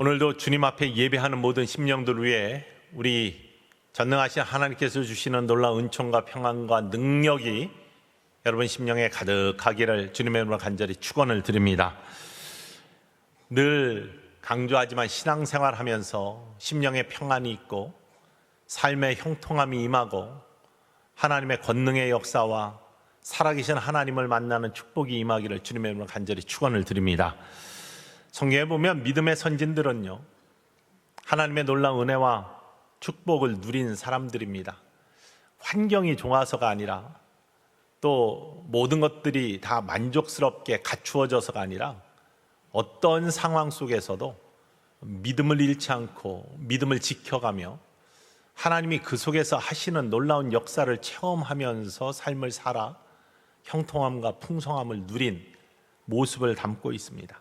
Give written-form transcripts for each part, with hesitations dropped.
오늘도 주님 앞에 예배하는 모든 심령들 위해 우리 전능하신 하나님께서 주시는 놀라운 은총과 평안과 능력이 여러분 심령에 가득하기를 주님의 이름으로 간절히 축원을 드립니다. 늘 강조하지만 신앙생활하면서 심령에 평안이 있고 삶의 형통함이 임하고 하나님의 권능의 역사와 살아계신 하나님을 만나는 축복이 임하기를 주님의 이름으로 간절히 축원을 드립니다. 성경에 보면 믿음의 선진들은요, 하나님의 놀라운 은혜와 축복을 누린 사람들입니다. 환경이 좋아서가 아니라 또 모든 것들이 다 만족스럽게 갖추어져서가 아니라 어떤 상황 속에서도 믿음을 잃지 않고 믿음을 지켜가며 하나님이 그 속에서 하시는 놀라운 역사를 체험하면서 삶을 살아 형통함과 풍성함을 누린 모습을 담고 있습니다.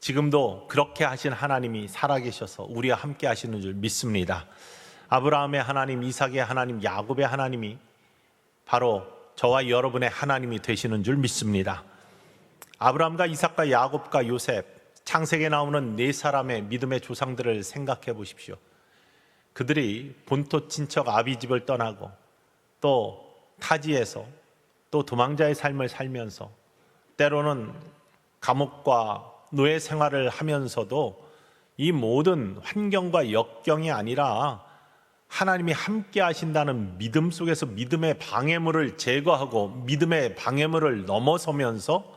지금도 그렇게 하신 하나님이 살아계셔서 우리와 함께 하시는 줄 믿습니다. 아브라함의 하나님, 이삭의 하나님, 야곱의 하나님이 바로 저와 여러분의 하나님이 되시는 줄 믿습니다. 아브라함과 이삭과 야곱과 요셉, 창세기에 나오는 네 사람의 믿음의 조상들을 생각해 보십시오. 그들이 본토 친척 아비집을 떠나고 또 타지에서 또 도망자의 삶을 살면서 때로는 감옥과 노예 생활을 하면서도 이 모든 환경과 역경이 아니라 하나님이 함께 하신다는 믿음 속에서 믿음의 방해물을 제거하고 믿음의 방해물을 넘어서면서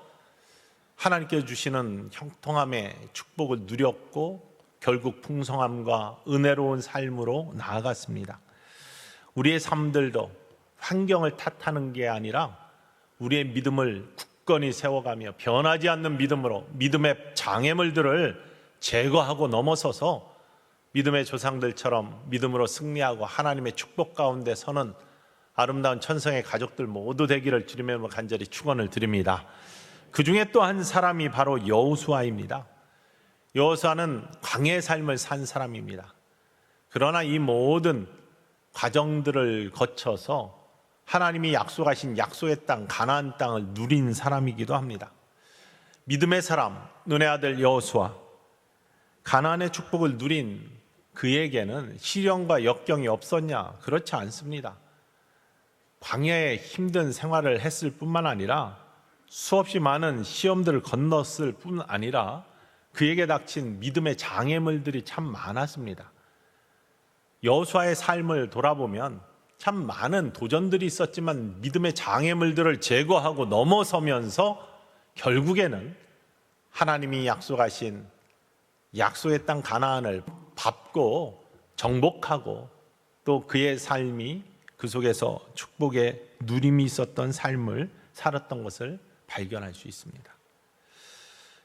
하나님께서 주시는 형통함의 축복을 누렸고 결국 풍성함과 은혜로운 삶으로 나아갔습니다. 우리의 삶들도 환경을 탓하는 게 아니라 우리의 믿음을 굳건히 세워가며 변하지 않는 믿음으로 믿음의 장애물들을 제거하고 넘어서서 믿음의 조상들처럼 믿음으로 승리하고 하나님의 축복 가운데 서는 아름다운 천성의 가족들 모두 되기를 주님의 이름으로 간절히 축원을 드립니다. 그 중에 또 한 사람이 바로 여호수아입니다. 여호수아는 광야의 삶을 산 사람입니다. 그러나 이 모든 과정들을 거쳐서 하나님이 약속하신 약속의 땅, 가나안 땅을 누린 사람이기도 합니다. 믿음의 사람, 눈의 아들 여호수아, 가나안의 축복을 누린 그에게는 시련과 역경이 없었냐? 그렇지 않습니다. 광야에 힘든 생활을 했을 뿐만 아니라 수없이 많은 시험들을 건넜을 뿐 아니라 그에게 닥친 믿음의 장애물들이 참 많았습니다. 여호수아의 삶을 돌아보면 참 많은 도전들이 있었지만 믿음의 장애물들을 제거하고 넘어서면서 결국에는 하나님이 약속하신 약속의 땅 가나안을 밟고 정복하고 또 그의 삶이 그 속에서 축복의 누림이 있었던 삶을 살았던 것을 발견할 수 있습니다.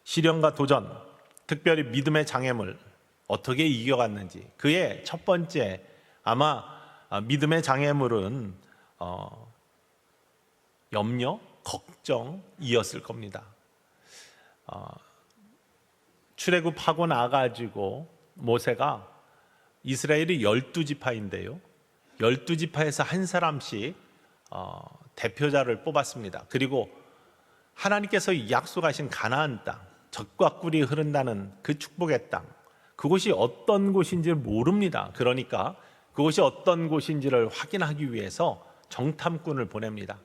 시련과 도전, 특별히 믿음의 장애물 어떻게 이겨갔는지, 그의 첫 번째 아마 믿음의 장애물은 염려, 걱정이었을 겁니다. 출애굽하고 나가지고 모세가 이스라엘이 12지파인데요 12지파에서 한 사람씩 대표자를 뽑았습니다. 그리고 하나님께서 약속하신 가나안 땅, 젖과 꿀이 흐른다는 그 축복의 땅, 그곳이 어떤 곳인지 모릅니다. 그러니까 그곳이 어떤 곳인지를 확인하기 위해서 정탐꾼을 보냅니다.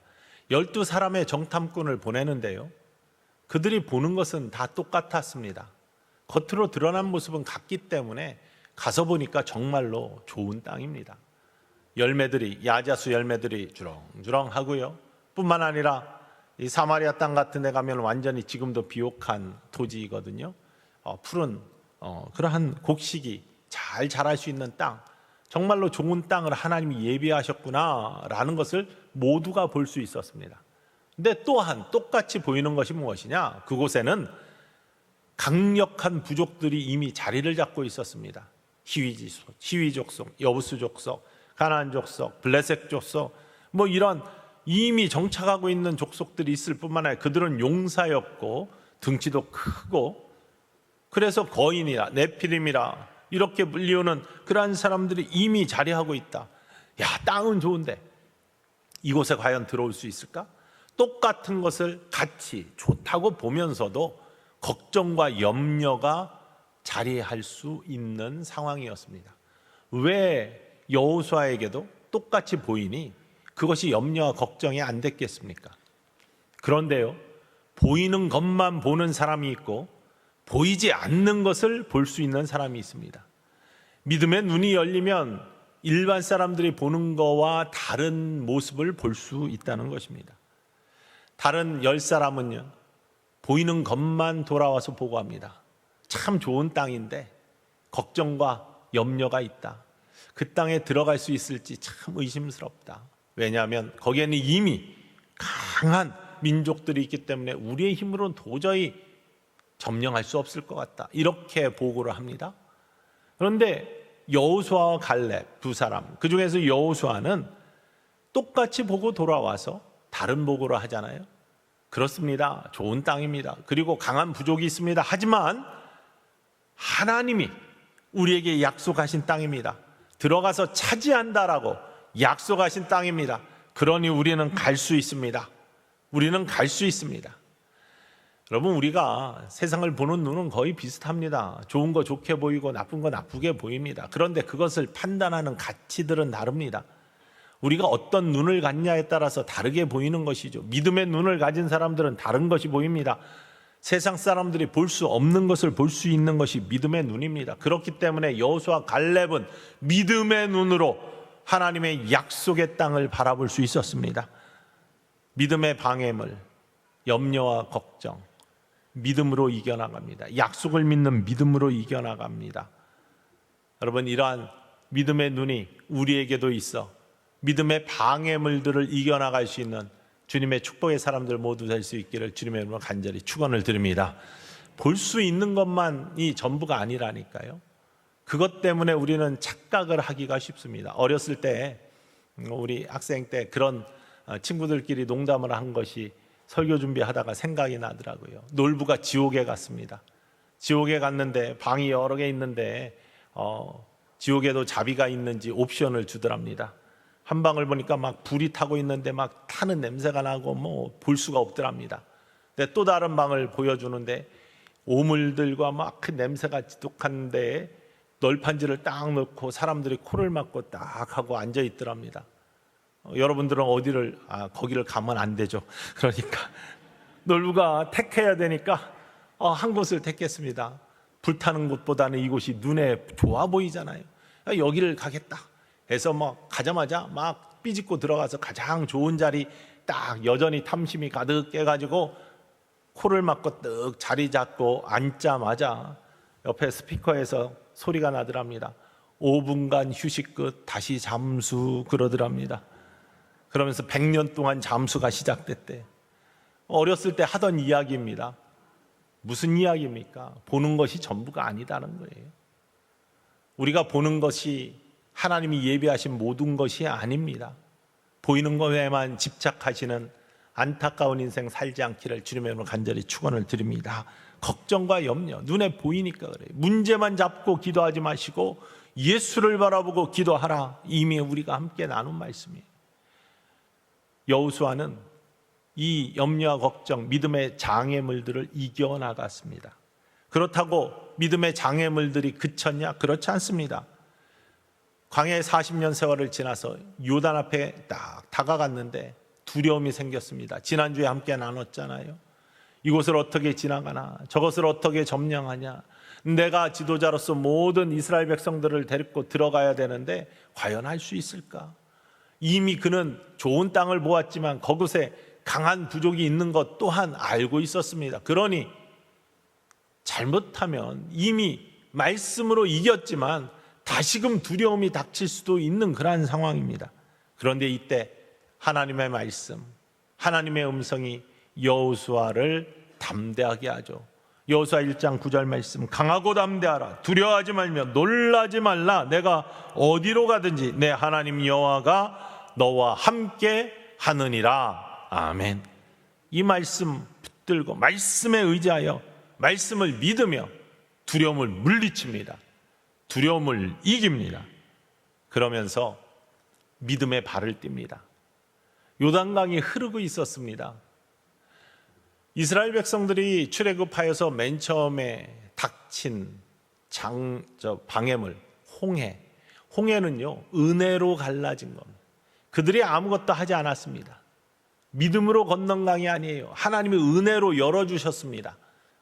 12사람의 정탐꾼을 보내는데요, 그들이 보는 것은 다 똑같았습니다. 겉으로 드러난 모습은 같기 때문에 가서 보니까 정말로 좋은 땅입니다. 열매들이, 야자수 열매들이 주렁주렁하고요, 뿐만 아니라 이 사마리아 땅 같은 데 가면 완전히 지금도 비옥한 토지이거든요. 푸른 그러한 곡식이 잘 자랄 수 있는 땅, 정말로 좋은 땅을 하나님이 예비하셨구나 라는 것을 모두가 볼 수 있었습니다. 근데 또한 똑같이 보이는 것이 무엇이냐? 그곳에는 강력한 부족들이 이미 자리를 잡고 있었습니다. 히위 족속, 여부수 족속, 가나안 족속, 블레셋 족속, 뭐 이런 이미 정착하고 있는 족속들이 있을 뿐만 아니라 그들은 용사였고 등치도 크고, 그래서 거인이라 네피림이라 이렇게 불리우는 그러한 사람들이 이미 자리하고 있다. 야, 땅은 좋은데 이곳에 과연 들어올 수 있을까? 똑같은 것을 같이 좋다고 보면서도 걱정과 염려가 자리할 수 있는 상황이었습니다. 왜 여호수아에게도 똑같이 보이니 그것이 염려와 걱정이 안 됐겠습니까? 그런데요, 보이는 것만 보는 사람이 있고 보이지 않는 것을 볼 수 있는 사람이 있습니다. 믿음의 눈이 열리면 일반 사람들이 보는 거와 다른 모습을 볼 수 있다는 것입니다. 다른 10사람은요, 보이는 것만 돌아와서 보고합니다. 참 좋은 땅인데 걱정과 염려가 있다. 그 땅에 들어갈 수 있을지 참 의심스럽다. 왜냐하면 거기에는 이미 강한 민족들이 있기 때문에 우리의 힘으로는 도저히 점령할 수 없을 것 같다. 이렇게 보고를 합니다. 그런데 여호수아와 갈렙 두 사람, 그 중에서 여호수아는 똑같이 보고 돌아와서 다른 보고를 하잖아요. 그렇습니다. 좋은 땅입니다. 그리고 강한 부족이 있습니다. 하지만 하나님이 우리에게 약속하신 땅입니다. 들어가서 차지한다라고 약속하신 땅입니다. 그러니 우리는 갈 수 있습니다. 우리는 갈 수 있습니다. 여러분, 우리가 세상을 보는 눈은 거의 비슷합니다. 좋은 거 좋게 보이고 나쁜 거 나쁘게 보입니다. 그런데 그것을 판단하는 가치들은 다릅니다. 우리가 어떤 눈을 갖냐에 따라서 다르게 보이는 것이죠. 믿음의 눈을 가진 사람들은 다른 것이 보입니다. 세상 사람들이 볼 수 없는 것을 볼 수 있는 것이 믿음의 눈입니다. 그렇기 때문에 여호수아 갈렙은 믿음의 눈으로 하나님의 약속의 땅을 바라볼 수 있었습니다. 믿음의 방해물, 염려와 걱정, 믿음으로 이겨나갑니다. 약속을 믿는 믿음으로 이겨나갑니다. 여러분, 이러한 믿음의 눈이 우리에게도 있어 믿음의 방해물들을 이겨나갈 수 있는 주님의 축복의 사람들 모두 될 수 있기를 주님의 이름으로 간절히 축원을 드립니다. 볼 수 있는 것만이 전부가 아니라니까요. 그것 때문에 우리는 착각을 하기가 쉽습니다. 어렸을 때, 우리 학생 때 그런 친구들끼리 농담을 한 것이 설교 준비하다가 생각이 나더라고요. 놀부가 지옥에 갔습니다. 지옥에 갔는데 방이 여러 개 있는데 지옥에도 자비가 있는지 옵션을 주더랍니다. 한 방을 보니까 막 불이 타고 있는데 막 타는 냄새가 나고 뭐 볼 수가 없더랍니다. 근데 또 다른 방을 보여주는데 오물들과 막 그 냄새가 지독한데 널판지를 딱 놓고 사람들이 코를 막고 딱 하고 앉아 있더랍니다. 여러분들은 어디를 거기를 가면 안 되죠. 그러니까 놀부가 택해야 되니까 한 곳을 택했습니다. 불타는 곳보다는 이곳이 눈에 좋아 보이잖아요. 여기를 가겠다 해서 막 가자마자 막 삐집고 들어가서 가장 좋은 자리 딱 여전히 탐심이 가득해가지고 코를 막고 뜩 자리 잡고 앉자마자 옆에 스피커에서 소리가 나더랍니다. 5분간 휴식 끝 다시 잠수, 그러더랍니다. 그러면서 100년 동안 잠수가 시작됐대. 어렸을 때 하던 이야기입니다. 무슨 이야기입니까? 보는 것이 전부가 아니다는 거예요. 우리가 보는 것이 하나님이 예비하신 모든 것이 아닙니다. 보이는 것에만 집착하시는 안타까운 인생 살지 않기를 주님의 이름으로 간절히 축원을 드립니다. 걱정과 염려, 눈에 보이니까 그래요. 문제만 잡고 기도하지 마시고 예수를 바라보고 기도하라. 이미 우리가 함께 나눈 말씀이에요. 여호수아는 이 염려와 걱정, 믿음의 장애물들을 이겨나갔습니다. 그렇다고 믿음의 장애물들이 그쳤냐? 그렇지 않습니다. 광야의 40년 세월을 지나서 요단 앞에 딱 다가갔는데 두려움이 생겼습니다. 지난주에 함께 나눴잖아요. 이곳을 어떻게 지나가나, 저것을 어떻게 점령하냐, 내가 지도자로서 모든 이스라엘 백성들을 데리고 들어가야 되는데 과연 할 수 있을까? 이미 그는 좋은 땅을 보았지만 그곳에 강한 부족이 있는 것 또한 알고 있었습니다. 그러니 잘못하면 이미 말씀으로 이겼지만 다시금 두려움이 닥칠 수도 있는 그러한 상황입니다. 그런데 이때 하나님의 말씀, 하나님의 음성이 여호수아를 담대하게 하죠. 여호수아 1장 9절 말씀, 강하고 담대하라. 두려워하지 말며 놀라지 말라. 내가 어디로 가든지 내 하나님 여호와가 너와 함께 하느니라. 아멘. 이 말씀 붙들고 말씀에 의지하여 말씀을 믿으며 두려움을 물리칩니다. 두려움을 이깁니다. 그러면서 믿음의 발을 띱니다. 요단강이 흐르고 있었습니다. 이스라엘 백성들이 출애굽하여서 맨 처음에 닥친 방해물, 홍해는요 은혜로 갈라진 겁니다. 그들이 아무것도 하지 않았습니다. 믿음으로 건넌 강이 아니에요. 하나님이 은혜로 열어주셨습니다.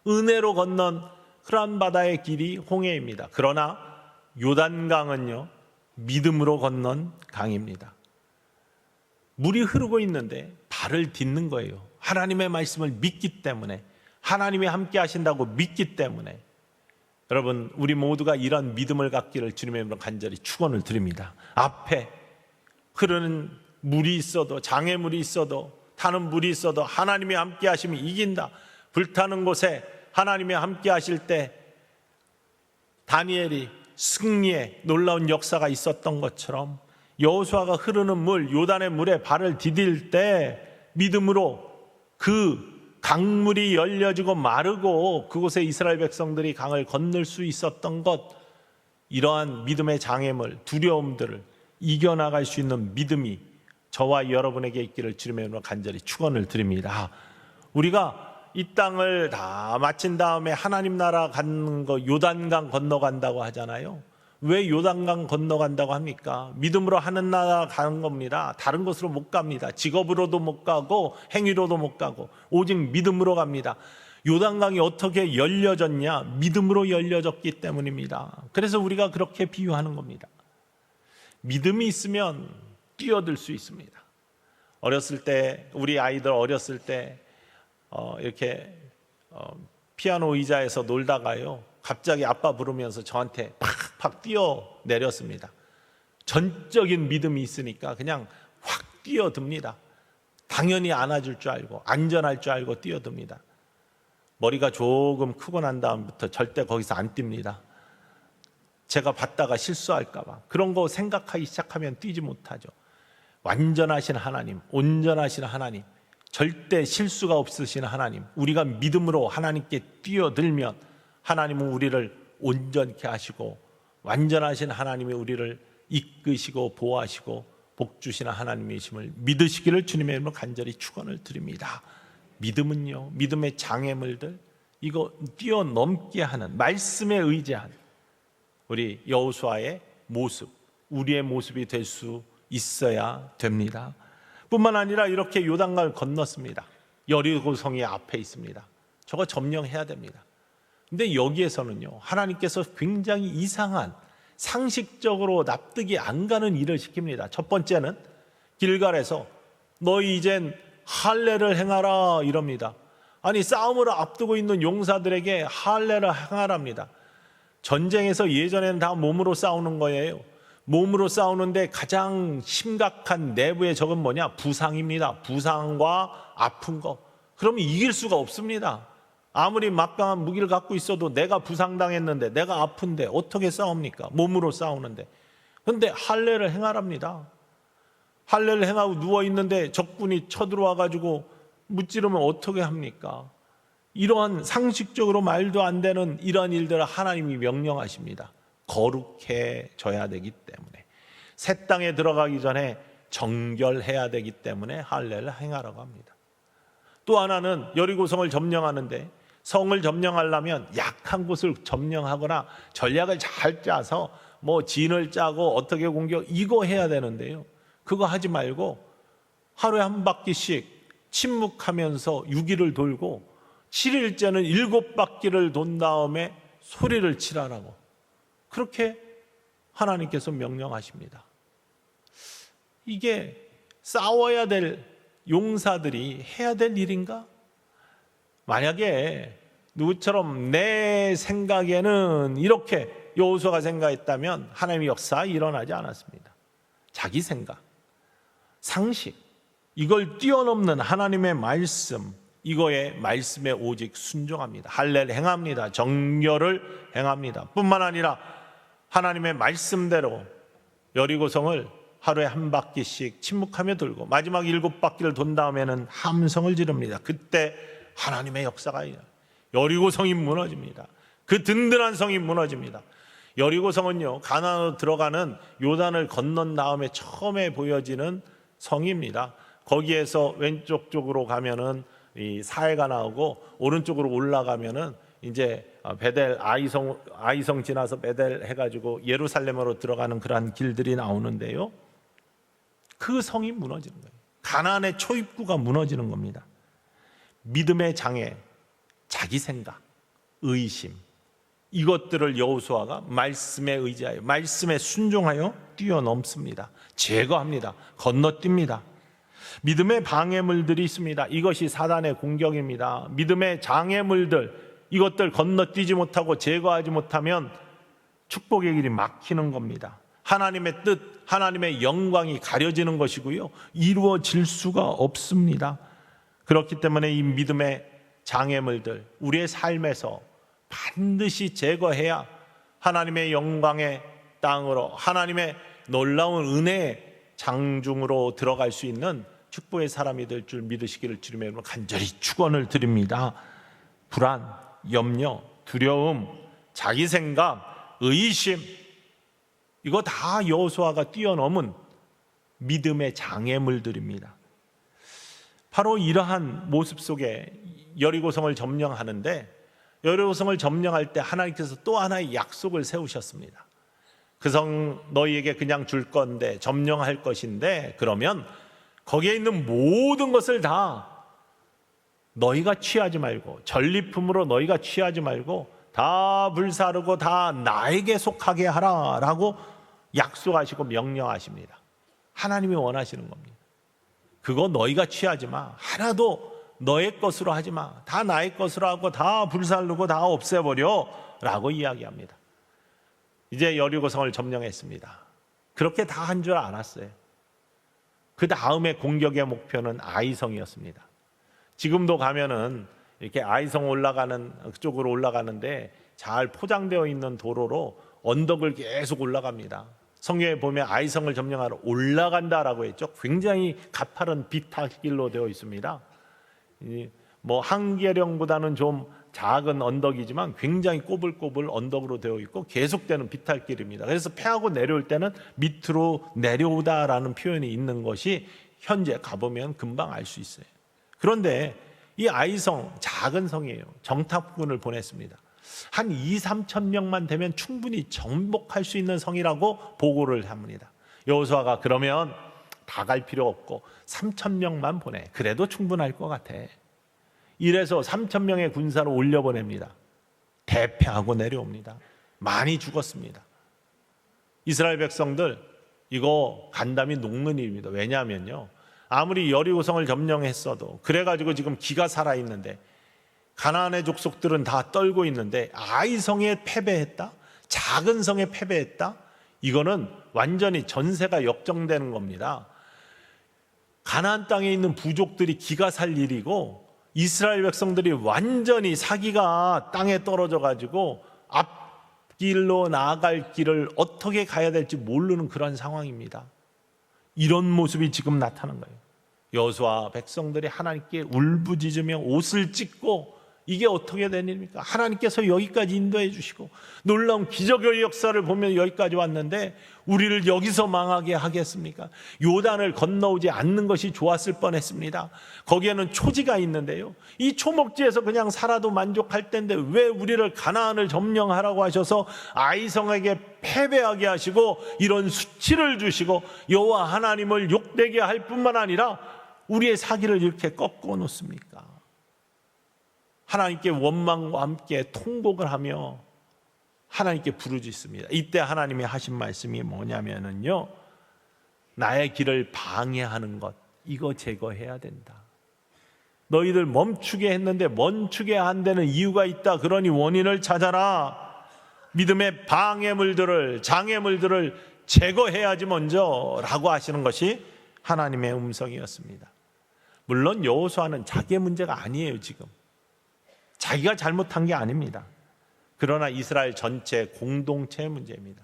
은혜로 건넌 흐란 바다의 길이 홍해입니다. 그러나 요단강은요 믿음으로 건넌 강입니다. 물이 흐르고 있는데 발을 딛는 거예요. 하나님의 말씀을 믿기 때문에, 하나님이 함께 하신다고 믿기 때문에. 여러분, 우리 모두가 이런 믿음을 갖기를 주님의 이름으로 간절히 축원을 드립니다. 앞에 흐르는 물이 있어도, 장애물이 있어도, 타는 물이 있어도 하나님이 함께 하시면 이긴다. 불타는 곳에 하나님이 함께 하실 때 다니엘이 승리의 놀라운 역사가 있었던 것처럼 여호수아가 흐르는 물, 요단의 물에 발을 디딜 때 믿음으로 그 강물이 열려지고 마르고 그곳에 이스라엘 백성들이 강을 건널 수 있었던 것, 이러한 믿음의 장애물, 두려움들을 이겨나갈 수 있는 믿음이 저와 여러분에게 있기를 주님의 이름으로 간절히 축원을 드립니다. 우리가 이 땅을 다 마친 다음에 하나님 나라 가는 거 요단강 건너간다고 하잖아요. 왜 요단강 건너간다고 합니까? 믿음으로 하는 나라 가는 겁니다. 다른 곳으로 못 갑니다. 직업으로도 못 가고 행위로도 못 가고 오직 믿음으로 갑니다. 요단강이 어떻게 열려졌냐? 믿음으로 열려졌기 때문입니다. 그래서 우리가 그렇게 비유하는 겁니다. 믿음이 있으면 뛰어들 수 있습니다. 어렸을 때, 우리 아이들 어렸을 때 이렇게 피아노 의자에서 놀다가요 갑자기 아빠 부르면서 저한테 팍팍 뛰어내렸습니다. 전적인 믿음이 있으니까 그냥 확 뛰어듭니다. 당연히 안아줄 줄 알고 안전할 줄 알고 뛰어듭니다. 머리가 조금 크고 난 다음부터 절대 거기서 안 뜁니다. 제가 받다가 실수할까 봐 그런 거 생각하기 시작하면 뛰지 못하죠. 완전하신 하나님, 온전하신 하나님, 절대 실수가 없으신 하나님, 우리가 믿음으로 하나님께 뛰어들면 하나님은 우리를 온전케 하시고 완전하신 하나님이 우리를 이끄시고 보호하시고 복주시는 하나님이심을 믿으시기를 주님의 이름으로 간절히 축원을 드립니다. 믿음은요, 믿음의 장애물들 이거 뛰어넘게 하는, 말씀에 의지한 우리 여호수아의 모습, 우리의 모습이 될 수 있어야 됩니다. 뿐만 아니라 이렇게 요단강을 건넜습니다. 여리고성이 앞에 있습니다. 저거 점령해야 됩니다. 근데 여기에서는요 하나님께서 굉장히 이상한, 상식적으로 납득이 안 가는 일을 시킵니다. 첫 번째는 길갈에서 너희 이젠 할례를 행하라 이럽니다. 아니, 싸움을 앞두고 있는 용사들에게 할례를 행하랍니다. 전쟁에서 예전에는 다 몸으로 싸우는 거예요. 몸으로 싸우는데 가장 심각한 내부의 적은 뭐냐? 부상입니다. 부상과 아픈 거. 그러면 이길 수가 없습니다. 아무리 막강한 무기를 갖고 있어도 내가 부상당했는데, 내가 아픈데 어떻게 싸웁니까? 몸으로 싸우는데. 그런데 할례를 행하랍니다. 할례를 행하고 누워있는데 적군이 쳐들어와 가지고 무찌르면 어떻게 합니까? 이러한 상식적으로 말도 안 되는 이러한 일들을 하나님이 명령하십니다. 거룩해져야 되기 때문에, 새 땅에 들어가기 전에 정결해야 되기 때문에 할례를 행하라고 합니다. 또 하나는 여리고성을 점령하는데, 성을 점령하려면 약한 곳을 점령하거나 전략을 잘 짜서 뭐 진을 짜고 어떻게 공격, 이거 해야 되는데요, 그거 하지 말고 하루에 한 바퀴씩 침묵하면서 6일을 돌고 7일째는 7바퀴를 돈 다음에 소리를 치라라고, 그렇게 하나님께서 명령하십니다. 이게 싸워야 될 용사들이 해야 될 일인가? 만약에 누구처럼 내 생각에는 이렇게 여호수아가 생각했다면 하나님의 역사 일어나지 않았습니다. 자기 생각, 상식, 이걸 뛰어넘는 하나님의 말씀, 이거의 말씀에 오직 순종합니다. 할례를 행합니다. 정결을 행합니다. 뿐만 아니라 하나님의 말씀대로 여리고성을 하루에 한 바퀴씩 침묵하며 돌고 마지막 7바퀴를 돈 다음에는 함성을 지릅니다. 그때 하나님의 역사가 여리고성이 무너집니다. 그 든든한 성이 무너집니다. 여리고성은요, 가나안으로 들어가는 요단을 건넌 다음에 처음에 보여지는 성입니다. 거기에서 왼쪽 쪽으로 가면은 이 사해가 나오고 오른쪽으로 올라가면은 이제 베델 아이성 지나서 베델 해가지고 예루살렘으로 들어가는 그러한 길들이 나오는데요. 그 성이 무너지는 거예요. 가나안의 초입구가 무너지는 겁니다. 믿음의 장애, 자기 생각, 의심, 이것들을 여호수아가 말씀에 의지하여, 말씀에 순종하여 뛰어넘습니다. 제거합니다. 건너뜁니다. 믿음의 방해물들이 있습니다. 이것이 사단의 공격입니다. 믿음의 장애물들, 이것들 건너뛰지 못하고 제거하지 못하면 축복의 길이 막히는 겁니다. 하나님의 뜻, 하나님의 영광이 가려지는 것이고요, 이루어질 수가 없습니다. 그렇기 때문에 이 믿음의 장애물들, 우리의 삶에서 반드시 제거해야 하나님의 영광의 땅으로, 하나님의 놀라운 은혜의 장중으로 들어갈 수 있는 축복의 사람이 될 줄 믿으시기를 주님의 이름으로 간절히 축원을 드립니다. 불안, 염려, 두려움, 자기 생각, 의심, 이거 다 여호수아가 뛰어넘은 믿음의 장애물들입니다. 바로 이러한 모습 속에 여리고성을 점령하는데, 여리고성을 점령할 때 하나님께서 또 하나의 약속을 세우셨습니다. 그 성 너희에게 그냥 줄 건데, 점령할 것인데, 그러면 거기에 있는 모든 것을 다 너희가 취하지 말고, 전리품으로 너희가 취하지 말고 다 불사르고 다 나에게 속하게 하라 라고 약속하시고 명령하십니다. 하나님이 원하시는 겁니다. 그거 너희가 취하지 마. 하나도 너의 것으로 하지 마. 다 나의 것으로 하고 다 불살르고 다 없애버려 라고 이야기합니다. 이제 여리고성을 점령했습니다. 그렇게 다 한 줄 알았어요. 그 다음에 공격의 목표는 아이성이었습니다. 지금도 가면은 이렇게 아이성 올라가는, 그쪽으로 올라가는데 잘 포장되어 있는 도로로 언덕을 계속 올라갑니다. 성경에 보면 아이성을 점령하러 올라간다라고 했죠. 굉장히 가파른 비탈길로 되어 있습니다. 뭐 한계령보다는 좀 작은 언덕이지만 굉장히 꼬불꼬불 언덕으로 되어 있고 계속되는 비탈길입니다. 그래서 패하고 내려올 때는 밑으로 내려오다라는 표현이 있는 것이 현재 가보면 금방 알 수 있어요. 그런데 이 아이성, 작은 성이에요. 정탐꾼을 보냈습니다. 한 2, 3천 명만 되면 충분히 정복할 수 있는 성이라고 보고를 합니다. 여호수아가 그러면 다 갈 필요 없고 3천 명만 보내. 그래도 충분할 것 같아. 이래서 3천 명의 군사를 올려보냅니다. 대패하고 내려옵니다. 많이 죽었습니다. 이스라엘 백성들 이거 간담이 녹는 일입니다. 왜냐하면요, 아무리 여리고성을 점령했어도, 그래가지고 지금 기가 살아있는데 가나안의 족속들은 다 떨고 있는데 아이성에 패배했다? 작은 성에 패배했다? 이거는 완전히 전세가 역정되는 겁니다. 가나안 땅에 있는 부족들이 기가 살 일이고, 이스라엘 백성들이 완전히 사기가 땅에 떨어져 가지고 앞길로 나아갈 길을 어떻게 가야 될지 모르는 그런 상황입니다. 이런 모습이 지금 나타난 거예요. 여호수아 백성들이 하나님께 울부짖으며 옷을 찢고, 이게 어떻게 된 일입니까? 하나님께서 여기까지 인도해 주시고 놀라운 기적의 역사를 보면 여기까지 왔는데 우리를 여기서 망하게 하겠습니까? 요단을 건너오지 않는 것이 좋았을 뻔했습니다. 거기에는 초지가 있는데요, 이 초목지에서 그냥 살아도 만족할 텐데 왜 우리를 가나안을 점령하라고 하셔서 아이성에게 패배하게 하시고 이런 수치를 주시고 여호와 하나님을 욕되게 할 뿐만 아니라 우리의 사기를 이렇게 꺾어 놓습니까? 하나님께 원망과 함께 통곡을 하며 하나님께 부르짖습니다. 이때 하나님이 하신 말씀이 뭐냐면요, 나의 길을 방해하는 것, 이거 제거해야 된다. 너희들 멈추게 했는데 멈추게 안 되는 이유가 있다. 그러니 원인을 찾아라. 믿음의 방해물들을, 장애물들을 제거해야지 먼저 라고 하시는 것이 하나님의 음성이었습니다. 물론 여호수아는 자기의 문제가 아니에요. 지금 자기가 잘못한 게 아닙니다. 그러나 이스라엘 전체 공동체의 문제입니다.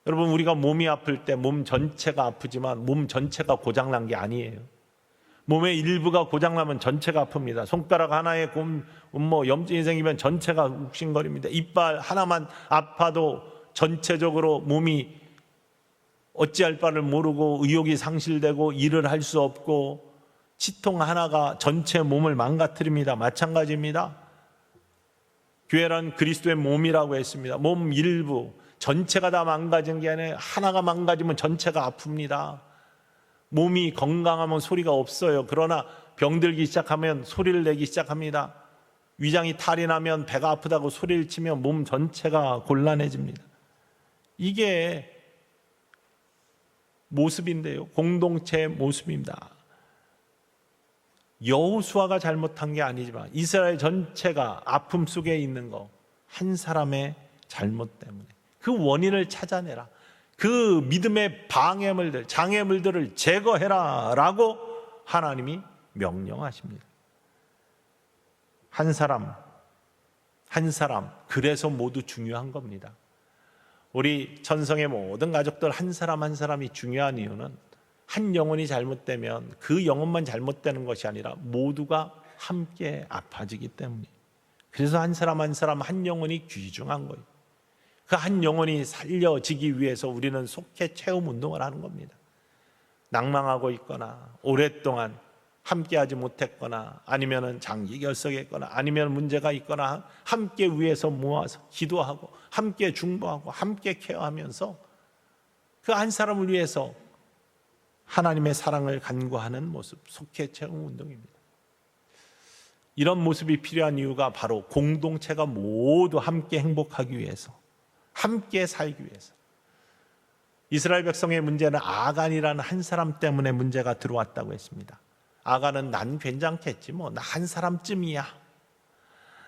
여러분, 우리가 몸이 아플 때 몸 전체가 아프지만 몸 전체가 고장난 게 아니에요. 몸의 일부가 고장나면 전체가 아픕니다. 손가락 하나에 염증이 생기면 전체가 욱신거립니다. 이빨 하나만 아파도 전체적으로 몸이 어찌할 바를 모르고 의욕이 상실되고 일을 할 수 없고 치통 하나가 전체 몸을 망가뜨립니다. 마찬가지입니다. 교회란 그리스도의 몸이라고 했습니다. 몸 일부, 전체가 다 망가진 게 아니라 하나가 망가지면 전체가 아픕니다. 몸이 건강하면 소리가 없어요. 그러나 병들기 시작하면 소리를 내기 시작합니다. 위장이 탈이 나면 배가 아프다고 소리를 치면 몸 전체가 곤란해집니다. 이게 모습인데요. 공동체의 모습입니다. 여호수아가 잘못한 게 아니지만 이스라엘 전체가 아픔 속에 있는 거, 한 사람의 잘못 때문에 그 원인을 찾아내라. 그 믿음의 방해물들, 장애물들을 제거해라 라고 하나님이 명령하십니다. 한 사람, 그래서 모두 중요한 겁니다. 우리 천성의 모든 가족들 한 사람 한 사람이 중요한 이유는 한 영혼이 잘못되면 그 영혼만 잘못되는 것이 아니라 모두가 함께 아파지기 때문이에요. 그래서 한 사람 한 영혼이 귀중한 거예요. 그 한 영혼이 살려지기 위해서 우리는 속해 체험 운동을 하는 겁니다. 낭망하고 있거나 오랫동안 함께하지 못했거나 아니면 장기 결석했거나 아니면 문제가 있거나 함께 위해서 모아서 기도하고 함께 중보하고 함께 케어하면서 그 한 사람을 위해서 하나님의 사랑을 간구하는 모습, 속해 체험 운동입니다. 이런 모습이 필요한 이유가 바로 공동체가 모두 함께 행복하기 위해서, 함께 살기 위해서. 이스라엘 백성의 문제는 아간이라는 한 사람 때문에 문제가 들어왔다고 했습니다. 아간은 난 괜찮겠지, 뭐 나 한 사람쯤이야,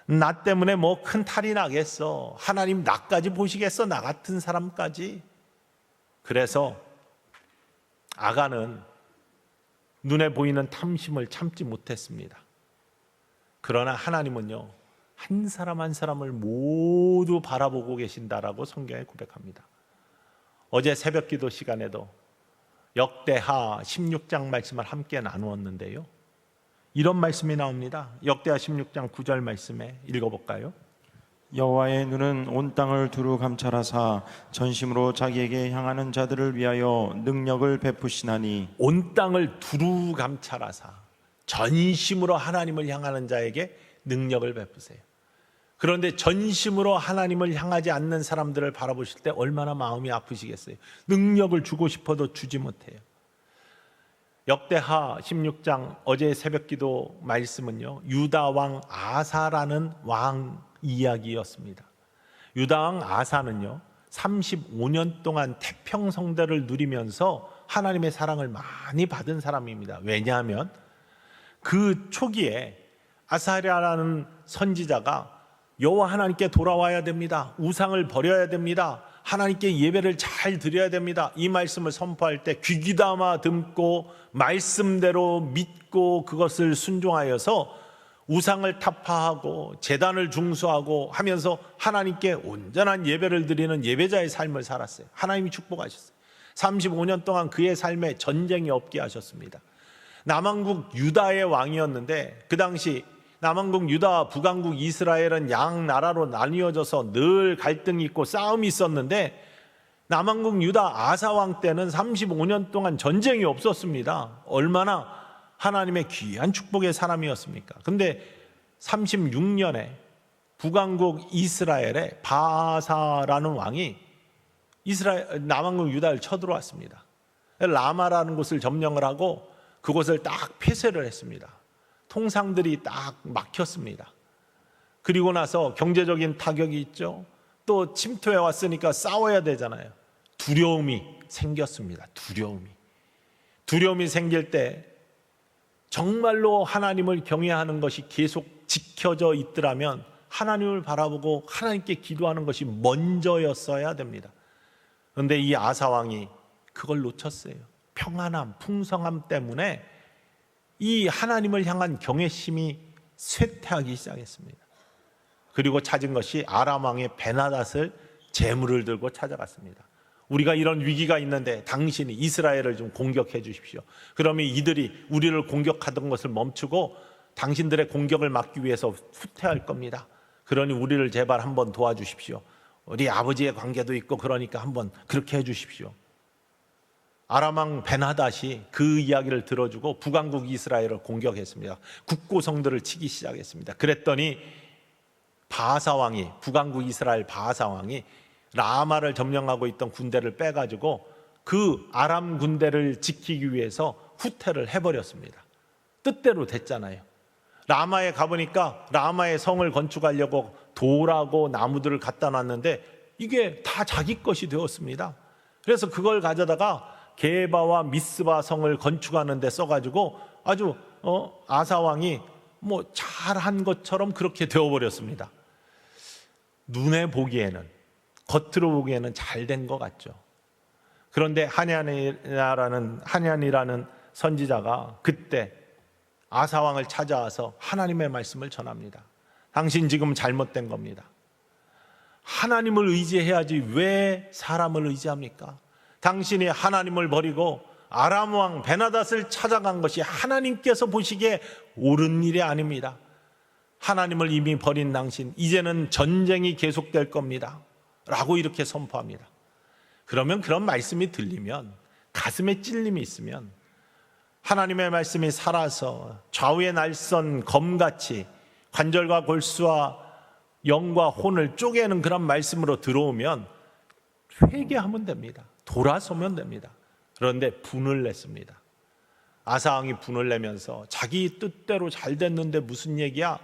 나 때문에 뭐 큰 탈이 나겠어, 하나님 나까지 보시겠어, 나 같은 사람까지. 그래서 아간은 눈에 보이는 탐심을 참지 못했습니다. 그러나 하나님은요, 한 사람 한 사람을 모두 바라보고 계신다라고 성경에 고백합니다. 어제 새벽 기도 시간에도 역대하 16장 말씀을 함께 나누었는데요, 이런 말씀이 나옵니다. 역대하 16장 9절 말씀에 읽어볼까요? 여호와의 눈은 온 땅을 두루 감찰하사 전심으로 자기에게 향하는 자들을 위하여 능력을 베푸시나니. 온 땅을 두루 감찰하사 전심으로 하나님을 향하는 자에게 능력을 베푸세요. 그런데 전심으로 하나님을 향하지 않는 사람들을 바라보실 때 얼마나 마음이 아프시겠어요. 능력을 주고 싶어도 주지 못해요. 역대하 16장 어제 새벽기도 말씀은요, 유다 왕 아사라는 왕 이야기였습니다. 유다 왕 아사는요 35년 동안 태평성대를 누리면서 하나님의 사랑을 많이 받은 사람입니다. 왜냐하면 그 초기에 아사랴라는 선지자가 여호와 하나님께 돌아와야 됩니다, 우상을 버려야 됩니다, 하나님께 예배를 잘 드려야 됩니다, 이 말씀을 선포할 때 귀귀담아 듣고 말씀대로 믿고 그것을 순종하여서 우상을 타파하고 제단을 중수하고 하면서 하나님께 온전한 예배를 드리는 예배자의 삶을 살았어요. 하나님이 축복하셨어요. 35년 동안 그의 삶에 전쟁이 없게 하셨습니다. 남왕국 유다의 왕이었는데 그 당시 남왕국 유다와 북왕국 이스라엘은 양 나라로 나뉘어져서 늘 갈등이 있고 싸움이 있었는데 남왕국 유다 아사 왕 때는 35년 동안 전쟁이 없었습니다. 얼마나 하나님의 귀한 축복의 사람이었습니까? 근데 36년에 북왕국 이스라엘의 바사라는 왕이 남왕국 유다를 쳐들어왔습니다. 라마라는 곳을 점령을 하고 그곳을 딱 폐쇄를 했습니다. 통상들이 딱 막혔습니다. 그리고 나서 경제적인 타격이 있죠. 또 침투해 왔으니까 싸워야 되잖아요. 두려움이 생겼습니다. 두려움이 생길 때 정말로 하나님을 경외하는 것이 계속 지켜져 있더라면 하나님을 바라보고 하나님께 기도하는 것이 먼저였어야 됩니다. 그런데 이 아사왕이 그걸 놓쳤어요. 평안함, 풍성함 때문에 이 하나님을 향한 경외심이 쇠퇴하기 시작했습니다. 그리고 찾은 것이 아람 왕의 베나닷을 제물을 들고 찾아갔습니다. 우리가 이런 위기가 있는데 당신이 이스라엘을 좀 공격해 주십시오. 그러면 이들이 우리를 공격하던 것을 멈추고 당신들의 공격을 막기 위해서 후퇴할 겁니다. 그러니 우리를 제발 한번 도와주십시오. 우리 아버지의 관계도 있고 그러니까 한번 그렇게 해 주십시오. 아람 왕 베나닷이 그 이야기를 들어주고 북왕국 이스라엘을 공격했습니다. 국고성들을 치기 시작했습니다. 그랬더니 바하사 왕이, 북왕국 이스라엘 바하사 왕이 라마를 점령하고 있던 군대를 빼가지고 그 아람 군대를 지키기 위해서 후퇴를 해버렸습니다. 뜻대로 됐잖아요. 라마에 가보니까 라마의 성을 건축하려고 돌하고 나무들을 갖다 놨는데 이게 다 자기 것이 되었습니다. 그래서 그걸 가져다가 게바와 미스바 성을 건축하는 데 써가지고 아주 아사 왕이 뭐 잘한 것처럼 그렇게 되어버렸습니다. 눈에 보기에는, 겉으로 보기에는 잘 된 것 같죠. 그런데 하냐니라는 선지자가 그때 아사 왕을 찾아와서 하나님의 말씀을 전합니다. 당신 지금 잘못된 겁니다. 하나님을 의지해야지 왜 사람을 의지합니까? 당신이 하나님을 버리고 아람 왕 베나닷을 찾아간 것이 하나님께서 보시기에 옳은 일이 아닙니다. 하나님을 이미 버린 당신, 이제는 전쟁이 계속될 겁니다 라고 이렇게 선포합니다. 그러면 그런 말씀이 들리면, 가슴에 찔림이 있으면 하나님의 말씀이 살아서 좌우의 날선 검같이 관절과 골수와 영과 혼을 쪼개는 그런 말씀으로 들어오면 회개하면 됩니다. 돌아서면 됩니다. 그런데 분을 냈습니다. 아사 왕이 분을 내면서 자기 뜻대로 잘 됐는데 무슨 얘기야?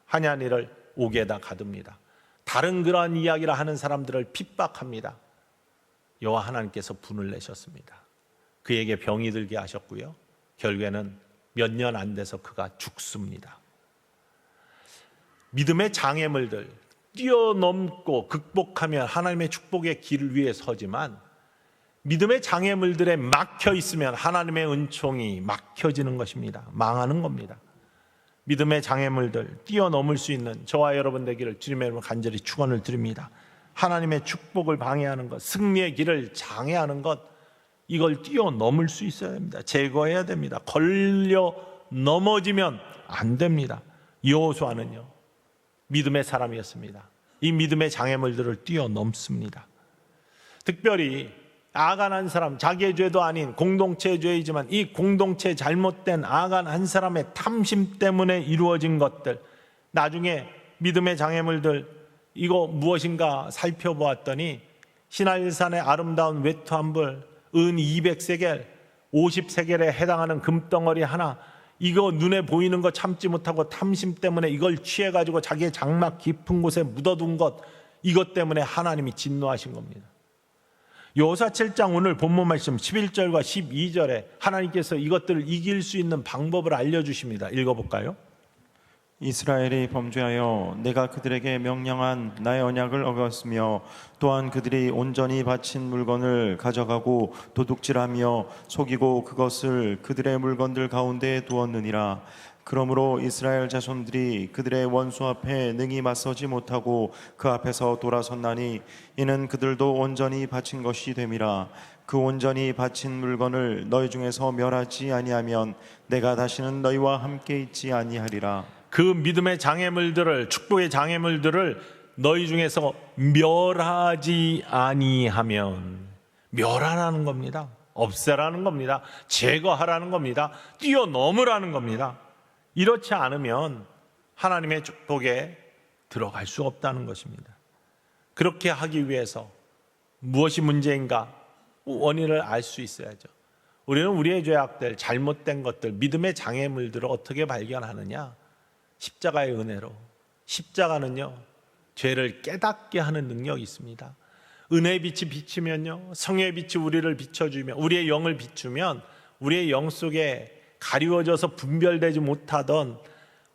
하냐니를 옥에다 가둡니다. 다른 그러한 이야기를 하는 사람들을 핍박합니다. 여호와 하나님께서 분을 내셨습니다. 그에게 병이 들게 하셨고요, 결국에는 몇 년 안 돼서 그가 죽습니다. 믿음의 장애물들 뛰어넘고 극복하면 하나님의 축복의 길을 위해 서지만, 믿음의 장애물들에 막혀 있으면 하나님의 은총이 막혀지는 것입니다. 망하는 겁니다. 믿음의 장애물들 뛰어넘을 수 있는 저와 여러분 되기를 주님의 이름으로 간절히 축원을 드립니다. 하나님의 축복을 방해하는 것, 승리의 길을 장애하는 것, 이걸 뛰어넘을 수 있어야 됩니다. 제거해야 됩니다. 걸려 넘어지면 안 됩니다. 여호수아는요, 믿음의 사람이었습니다. 이 믿음의 장애물들을 뛰어넘습니다. 특별히 아간 한 사람, 자기의 죄도 아닌 공동체의 죄이지만 이 공동체의 잘못된 아간 한 사람의 탐심 때문에 이루어진 것들, 나중에 믿음의 장애물들 이거 무엇인가 살펴보았더니 시나일산의 아름다운 외투한벌, 은 200세겔, 50세겔에 해당하는 금덩어리 하나, 이거 눈에 보이는 거 참지 못하고 탐심 때문에 이걸 취해가지고 자기의 장막 깊은 곳에 묻어둔 것, 이것 때문에 하나님이 진노하신 겁니다. 여호수아 7장 오늘 본문 말씀 11절과 12절에 하나님께서 이것들을 이길 수 있는 방법을 알려주십니다. 읽어볼까요? 이스라엘이 범죄하여 내가 그들에게 명령한 나의 언약을 어겼으며 또한 그들이 온전히 바친 물건을 가져가고 도둑질하며 속이고 그것을 그들의 물건들 가운데 두었느니라. 그러므로 이스라엘 자손들이 그들의 원수 앞에 능히 맞서지 못하고 그 앞에서 돌아섰나니 이는 그들도 온전히 바친 것이 됨이라. 그 온전히 바친 물건을 너희 중에서 멸하지 아니하면 내가 다시는 너희와 함께 있지 아니하리라. 그 믿음의 장애물들을, 축복의 장애물들을 너희 중에서 멸하지 아니하면, 멸하라는 겁니다. 없애라는 겁니다. 제거하라는 겁니다. 뛰어넘으라는 겁니다. 이렇지 않으면 하나님의 축복에 들어갈 수 없다는 것입니다. 그렇게 하기 위해서 무엇이 문제인가 원인을 알 수 있어야죠. 우리는 우리의 죄악들, 잘못된 것들, 믿음의 장애물들을 어떻게 발견하느냐? 십자가의 은혜로. 십자가는요, 죄를 깨닫게 하는 능력이 있습니다. 은혜의 빛이 비치면요, 성의 빛이 우리를 비춰주면, 우리의 영을 비추면 우리의 영 속에 가리워져서 분별되지 못하던,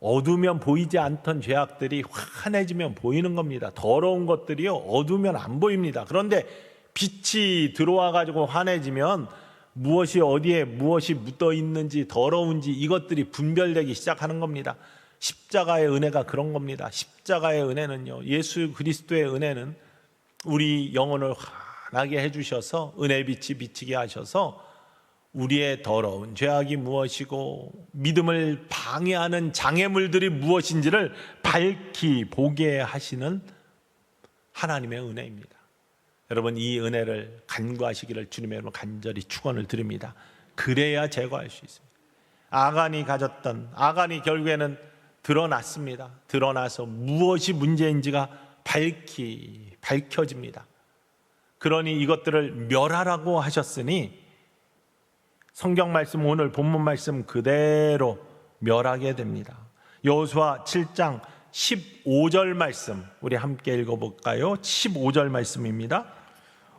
어두우면 보이지 않던 죄악들이 환해지면 보이는 겁니다. 더러운 것들이요, 어두우면 안 보입니다. 그런데 빛이 들어와 가지고 환해지면 무엇이 어디에 무엇이 묻어 있는지, 더러운지 이것들이 분별되기 시작하는 겁니다. 십자가의 은혜가 그런 겁니다. 십자가의 은혜는요, 예수 그리스도의 은혜는 우리 영혼을 환하게 해주셔서 은혜의 빛이 비치게 하셔서 우리의 더러운 죄악이 무엇이고 믿음을 방해하는 장애물들이 무엇인지를 밝히 보게 하시는 하나님의 은혜입니다. 여러분, 이 은혜를 간구하시기를 주님의 이름으로 간절히 축원을 드립니다. 그래야 제거할 수 있습니다. 아간이 가졌던, 아간이 결국에는 드러났습니다. 드러나서 무엇이 문제인지가 밝혀집니다. 그러니 이것들을 멸하라고 하셨으니 성경 말씀, 오늘 본문 말씀 그대로 멸하게 됩니다. 여호수아 7장 15절 말씀 우리 함께 읽어볼까요? 15절 말씀입니다.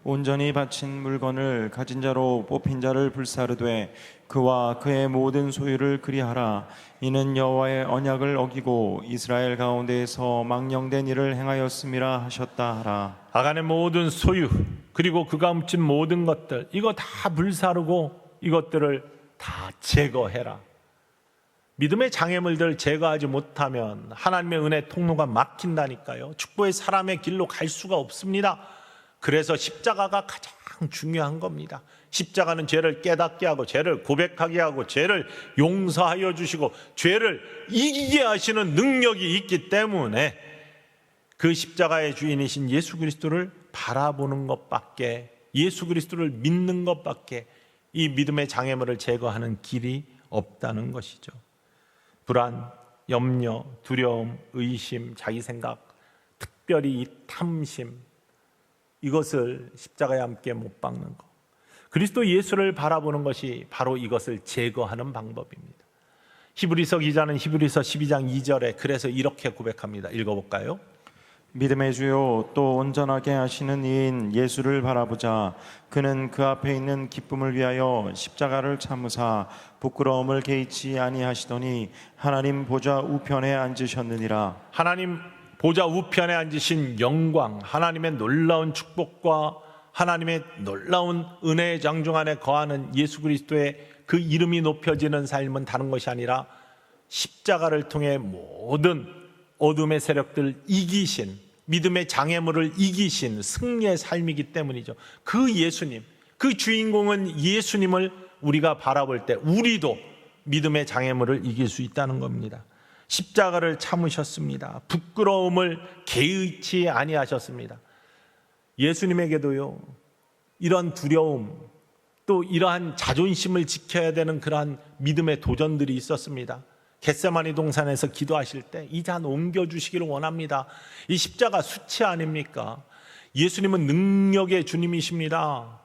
온전히 바친 물건을 가진 자로 뽑힌 자를 불사르되 그와 그의 모든 소유를 그리하라. 이는 여호와의 언약을 어기고 이스라엘 가운데에서 망령된 일을 행하였음이라 하셨다 하라. 아간의 모든 소유 그리고 그가 훔친 모든 것들 이거 다 불사르고 이것들을 다 제거해라. 믿음의 장애물들을 제거하지 못하면 하나님의 은혜 통로가 막힌다니까요. 축복의 사람의 길로 갈 수가 없습니다. 그래서 십자가가 가장 중요한 겁니다. 십자가는 죄를 깨닫게 하고 죄를 고백하게 하고 죄를 용서하여 주시고 죄를 이기게 하시는 능력이 있기 때문에 그 십자가의 주인이신 예수 그리스도를 바라보는 것밖에, 예수 그리스도를 믿는 것밖에 이 믿음의 장애물을 제거하는 길이 없다는 것이죠. 불안, 염려, 두려움, 의심, 자기 생각, 특별히 이 탐심, 이것을 십자가에 함께 못 박는 것, 그리스도 예수를 바라보는 것이 바로 이것을 제거하는 방법입니다. 히브리서 기자는 히브리서 12장 2절에 그래서 이렇게 고백합니다. 읽어볼까요? 믿음의 주요 또 온전하게 하시는 이인 예수를 바라보자. 그는 그 앞에 있는 기쁨을 위하여 십자가를 참으사 부끄러움을 개의치 아니하시더니 하나님 보좌 우편에 앉으셨느니라. 하나님 보좌 우편에 앉으신 영광, 하나님의 놀라운 축복과 하나님의 놀라운 은혜의 장중 안에 거하는 예수 그리스도의 그 이름이 높여지는 삶은 다른 것이 아니라 십자가를 통해 모든 어둠의 세력들을 이기신, 믿음의 장애물을 이기신 승리의 삶이기 때문이죠. 그 예수님, 그 주인공은 예수님을 우리가 바라볼 때 우리도 믿음의 장애물을 이길 수 있다는 겁니다. 십자가를 참으셨습니다. 부끄러움을 개의치 아니하셨습니다. 예수님에게도요, 이런 두려움, 또 이러한 자존심을 지켜야 되는 그러한 믿음의 도전들이 있었습니다. 겟세마니 동산에서 기도하실 때 이 잔 옮겨주시기를 원합니다. 이 십자가 수치 아닙니까? 예수님은 능력의 주님이십니다.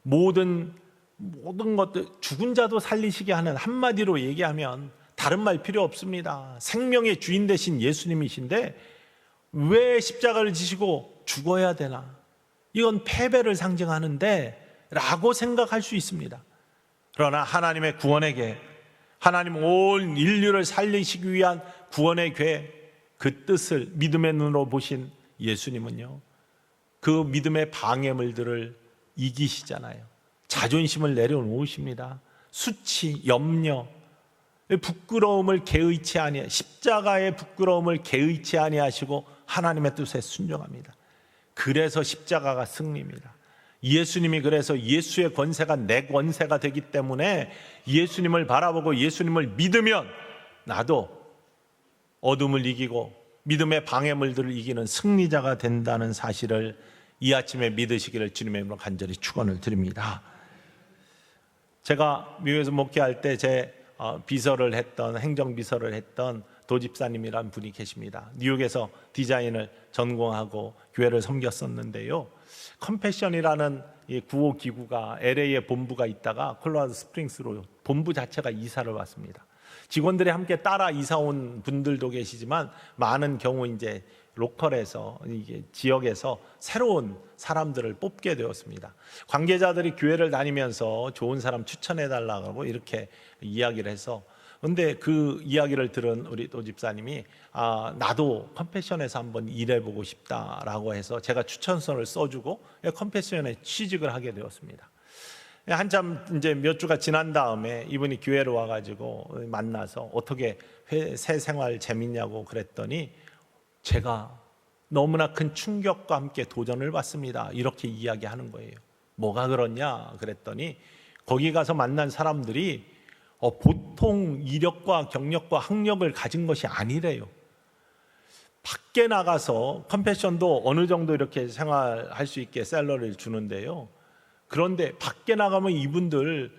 모든 것들, 죽은 자도 살리시게 하는, 한마디로 얘기하면 다른 말 필요 없습니다. 생명의 주인 되신 예수님이신데 왜 십자가를 지시고 죽어야 되나? 이건 패배를 상징하는데 라고 생각할 수 있습니다. 그러나 하나님의 구원의 계획, 하나님 온 인류를 살리시기 위한 구원의 계획, 그 뜻을 믿음의 눈으로 보신 예수님은요, 그 믿음의 방해물들을 이기시잖아요. 자존심을 내려놓으십니다. 수치, 염려, 부끄러움을 개의치 아니하, 십자가의 부끄러움을 개의치 아니하시고 하나님의 뜻에 순종합니다. 그래서 십자가가 승리입니다. 예수님이 그래서 예수의 권세가 내 권세가 되기 때문에 예수님을 바라보고 예수님을 믿으면 나도 어둠을 이기고 믿음의 방해물들을 이기는 승리자가 된다는 사실을 이 아침에 믿으시기를 주님의 이름으로 간절히 축원을 드립니다. 제가 미국에서 목회할 때 제 비서를 했던, 행정비서를 했던 도집사님이란 분이 계십니다. 뉴욕에서 디자인을 전공하고 교회를 섬겼었는데요, 컴패션이라는 구호 기구가 LA에 본부가 있다가 콜로라도 스프링스로 본부 자체가 이사를 왔습니다. 직원들이 함께 따라 이사 온 분들도 계시지만 많은 경우 이제 로컬에서, 이게 지역에서 새로운 사람들을 뽑게 되었습니다. 관계자들이 교회를 다니면서 좋은 사람 추천해 달라고 이렇게 이야기를 해서, 근데 그 이야기를 들은 우리 또 집사님이 나도 컴패션에서 한번 일해보고 싶다라고 해서 제가 추천서를 써주고 컴패션에 취직을 하게 되었습니다. 한참 이제 몇 주가 지난 다음에 이분이 교회로 와가지고 만나서 어떻게 새 생활 재밌냐고 그랬더니 제가 너무나 큰 충격과 함께 도전을 받습니다, 이렇게 이야기하는 거예요. 뭐가 그렇냐 그랬더니 거기 가서 만난 사람들이 보통 이력과 경력과 학력을 가진 것이 아니래요. 밖에 나가서 컴패션도 어느 정도 이렇게 생활할 수 있게 샐러리를 주는데요, 그런데 밖에 나가면 이분들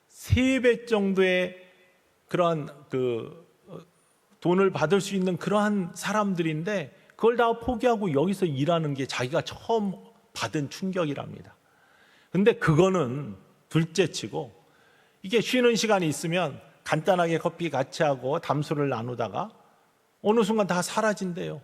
3배 정도의 그러한 돈을 받을 수 있는 그러한 사람들인데 그걸 다 포기하고 여기서 일하는 게 자기가 처음 받은 충격이랍니다. 근데 그거는 둘째치고 이게 쉬는 시간이 있으면 간단하게 커피 같이 하고 담소를 나누다가 어느 순간 다 사라진대요.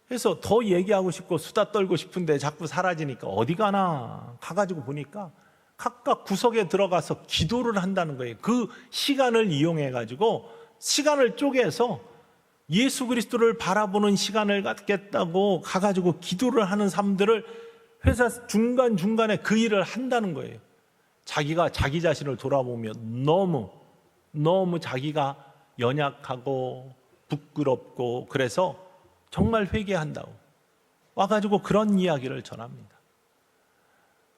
그래서 더 얘기하고 싶고 수다 떨고 싶은데 자꾸 사라지니까 어디 가나 가가지고 보니까 각각 구석에 들어가서 기도를 한다는 거예요. 그 시간을 이용해가지고 시간을 쪼개서 예수 그리스도를 바라보는 시간을 갖겠다고 가가지고 기도를 하는 사람들을 회사 중간중간에 그 일을 한다는 거예요. 자기가 자기 자신을 돌아보며 너무 자기가 연약하고 부끄럽고 그래서 정말 회개한다고 와가지고 그런 이야기를 전합니다.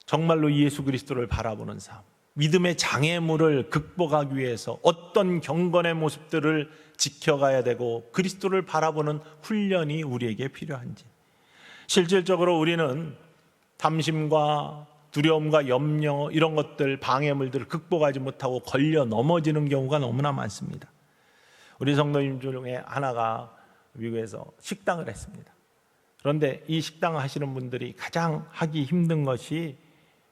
정말로 예수 그리스도를 바라보는 삶, 믿음의 장애물을 극복하기 위해서 어떤 경건의 모습들을 지켜가야 되고 그리스도를 바라보는 훈련이 우리에게 필요한지, 실질적으로 우리는 탐심과 두려움과 염려 이런 것들, 방해물들을 극복하지 못하고 걸려 넘어지는 경우가 너무나 많습니다. 우리 성도님 중에 하나가 미국에서 식당을 했습니다. 그런데 이 식당 하시는 분들이 가장 하기 힘든 것이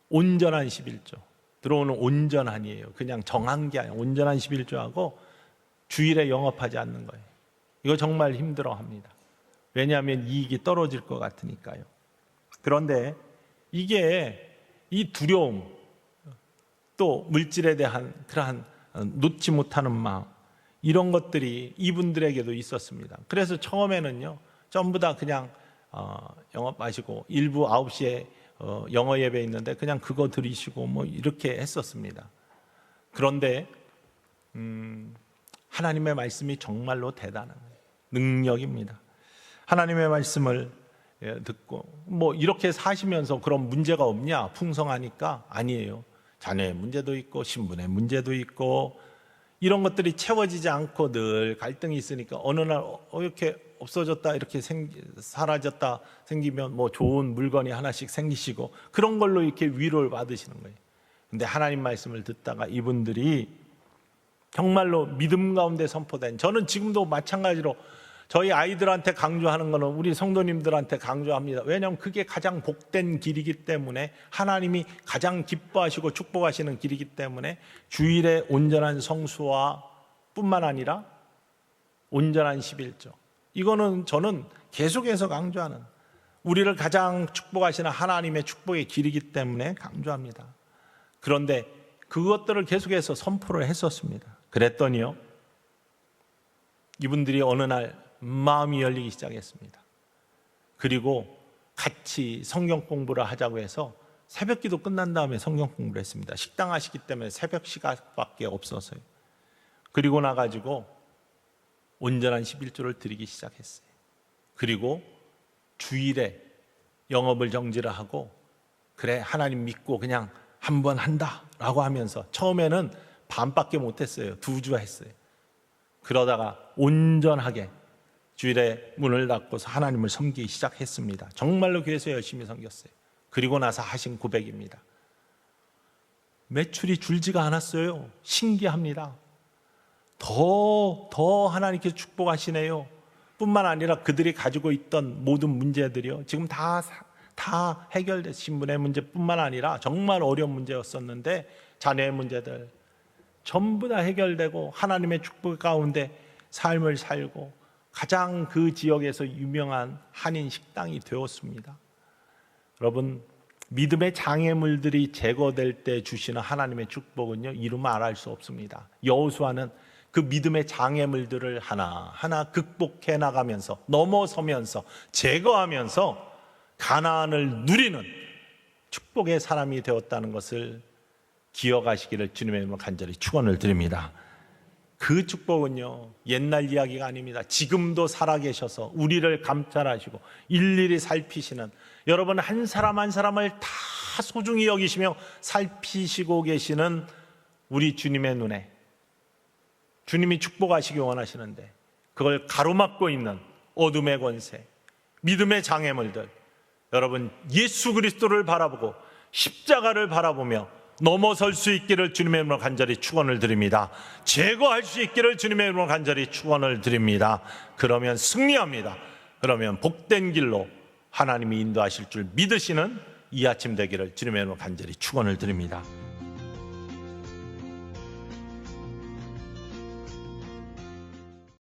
온전한 11조, 들어오는 온전한이에요. 그냥 정한 게 아니라 온전한 11조하고 주일에 영업하지 않는 거예요. 이거 정말 힘들어합니다. 왜냐하면 이익이 떨어질 것 같으니까요. 그런데 이게 이 두려움, 또 물질에 대한 그러한 놓지 못하는 마음, 이런 것들이 이분들에게도 있었습니다. 그래서 처음에는요, 전부 다 그냥 영업하시고 일부 9시에 영어 예배 있는데 그냥 그거 들으시고 뭐 이렇게 했었습니다. 그런데 하나님의 말씀이 정말로 대단한 능력입니다. 하나님의 말씀을 듣고 뭐 이렇게 사시면서 그런 문제가 없냐? 풍성하니까 아니에요. 자녀의 문제도 있고 신분의 문제도 있고 이런 것들이 채워지지 않고 늘 갈등이 있으니까 어느 날 이렇게 없어졌다, 이렇게 사라졌다 생기면 뭐 좋은 물건이 하나씩 생기시고 그런 걸로 이렇게 위로를 받으시는 거예요. 근데 하나님 말씀을 듣다가 이분들이 정말로 믿음 가운데 선포된, 저는 지금도 마찬가지로 저희 아이들한테 강조하는 거는 우리 성도님들한테 강조합니다. 왜냐하면 그게 가장 복된 길이기 때문에, 하나님이 가장 기뻐하시고 축복하시는 길이기 때문에 주일에 온전한 성수와 뿐만 아니라 온전한 11조, 이거는 저는 계속해서 강조하는, 우리를 가장 축복하시는 하나님의 축복의 길이기 때문에 강조합니다. 그런데 그것들을 계속해서 선포를 했었습니다. 그랬더니요, 이분들이 어느 날 마음이 열리기 시작했습니다. 그리고 같이 성경 공부를 하자고 해서 새벽 기도 끝난 다음에 성경 공부를 했습니다. 식당 하시기 때문에 새벽 시간밖에 없어서요. 그리고 나가지고 온전한 11조를 드리기 시작했어요. 그리고 주일에 영업을 정지를 하고, 그래 하나님 믿고 그냥 한번 한다라고 하면서 처음에는 반밖에 못했어요. 2주 했어요. 그러다가 온전하게 주일에 문을 닫고서 하나님을 섬기기 시작했습니다. 정말로 교회에서 열심히 섬겼어요. 그리고 나서 하신 고백입니다. 매출이 줄지가 않았어요. 신기합니다. 더 하나님께서 축복하시네요. 뿐만 아니라 그들이 가지고 있던 모든 문제들이요, 지금 다 해결된, 신분의 문제뿐만 아니라 정말 어려운 문제였었는데 자녀의 문제들 전부 다 해결되고 하나님의 축복 가운데 삶을 살고 가장 그 지역에서 유명한 한인 식당이 되었습니다. 여러분, 믿음의 장애물들이 제거될 때 주시는 하나님의 축복은요, 이루면 말할 수 없습니다. 여호수아는 그 믿음의 장애물들을 하나하나 극복해 나가면서, 넘어서면서, 제거하면서 가나안을 누리는 축복의 사람이 되었다는 것을 기억하시기를 주님의 이름으로 간절히 축원을 드립니다. 그 축복은요, 옛날 이야기가 아닙니다. 지금도 살아계셔서 우리를 감찰하시고 일일이 살피시는, 여러분 한 사람 한 사람을 다 소중히 여기시며 살피시고 계시는 우리 주님의 눈에, 주님이 축복하시기 원하시는데 그걸 가로막고 있는 어둠의 권세, 믿음의 장애물들, 여러분 예수 그리스도를 바라보고 십자가를 바라보며 넘어설 수 있기를 주님의 이름으로 간절히 축원을 드립니다. 제거할 수 있기를 주님의 이름으로 간절히 축원을 드립니다. 그러면 승리합니다. 그러면 복된 길로 하나님이 인도하실 줄 믿으시는 이 아침 되기를 주님의 이름으로 간절히 축원을 드립니다.